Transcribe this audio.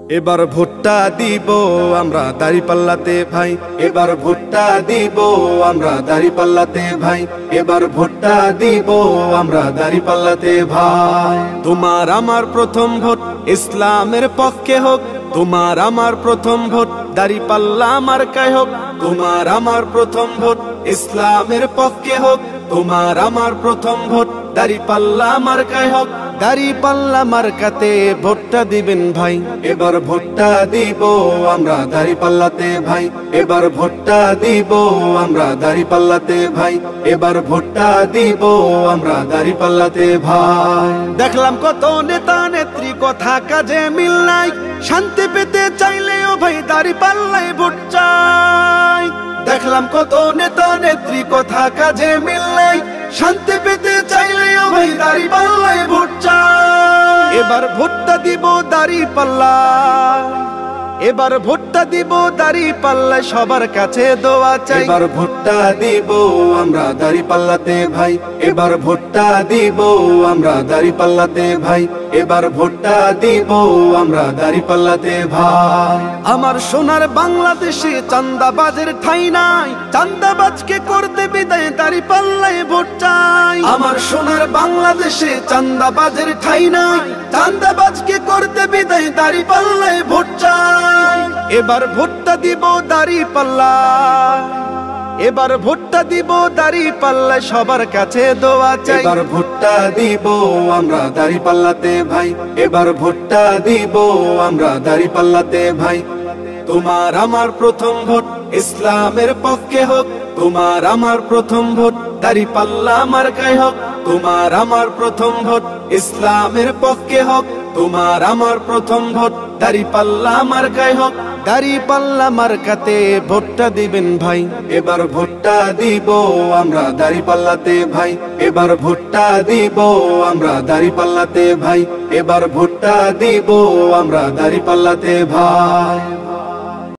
এবার ভোটটা দিব আমরা দাঁড়িপাল্লাতে ভাই, এবার ভোটটা দিব আমরা দাঁড়িপাল্লাতে ভাই, এবার ভোটটা দিব আমরা দাঁড়িপাল্লাতে ভাই। তোমার আমার প্রথম ভোট ইসলামের পক্ষে হোক, তোমার আমার প্রথম ভোট দাঁড়িপাল্লা মার্কায় হোক, তোমার আমার প্রথম ভোট ইসলামের পক্ষে হোক, তোমার আমার প্রথম ভোট দাঁড়িপাল্লা মার্কায় হোক। দাঁড়িপাল্লা মার্কাতে ভোটটা দিবেন ভাই, এবার ভোটটা দিব আমরা দাঁড়িপাল্লাতে ভাই, এবার ভোটটা দিব আমরা দাঁড়িপাল্লাতে ভাই, এবার ভোটটা দিব আমরা দাঁড়িপাল্লাতে ভাই। দেখলাম কত নেতা নেত্রী কথা কাজে মিল নাই, শান্তি পেতে চাইলেও ভাই দাঁড়িপাল্লায় ভোট চাই। দেখলাম কত নেতা নেত্রী কথা কাজে মিল নাই, শান্তি পেতে চাইলেও ভাই দাঁড়িপাল্লায় ভোট চাই। এবার ভোটটা দিব দাঁড়িপাল্লা, এবার ভোটটা দিব দাঁড়িপাল্লায় সবার কাছে দোয়া চাই। এবার ভোটটা দিব আমরা দাঁড়িপাল্লাতে ভাই, এবার ভোটটা দিব আমরা দাঁড়িপাল্লাতে ভাই, এবার ভোটটা দিব আমরা দাঁড়িপাল্লাতে ভাই। আমার সোনার বাংলাদেশে চাঁদাবাজের ঠাঁই নাই, চাঁদাবাজকে করতে বিদায় দাঁড়িপাল্লায় ভোট চাই। আমার সোনার বাংলাদেশে চাঁদাবাজের ঠাঁই নাই, চাঁদাবাজকে করতে বিদায় দাঁড়িপাল্লায় ভোট চাই। এবার ভোটটা দিব দাঁড়িপাল্লা, এবার ভোটটা দিব দাঁড়িপাল্লায় সবার কাছে দোয়া চাই। এবার ভোটটা দিব আমরা দাঁড়িপাল্লাতে ভাই, এবার ভোটটা দিব আমরা দাঁড়িপাল্লাতে ভাই। তোমার আমার প্রথম ভোট ইসলামের পক্ষে হোক, তোমার আমার প্রথম ভোট দাঁড়িপাল্লা মার্কায় হোক, তোমার আমার প্রথম ভোট ইসলামের পক্ষে হোক, তোমার আমার প্রথম ভোট দাঁড়িপাল্লা মার্কায় হোক। দাঁড়িপাল্লা মার্কাতে ভোটটা দিবেন ভাই, এবার ভোটটা দিব আমরা দাঁড়িপাল্লাতে ভাই, এবার ভোটটা দিব আমরা দাঁড়িপাল্লাতে ভাই, এবার ভোটটা দিব আমরা দাঁড়িপাল্লাতে ভাই।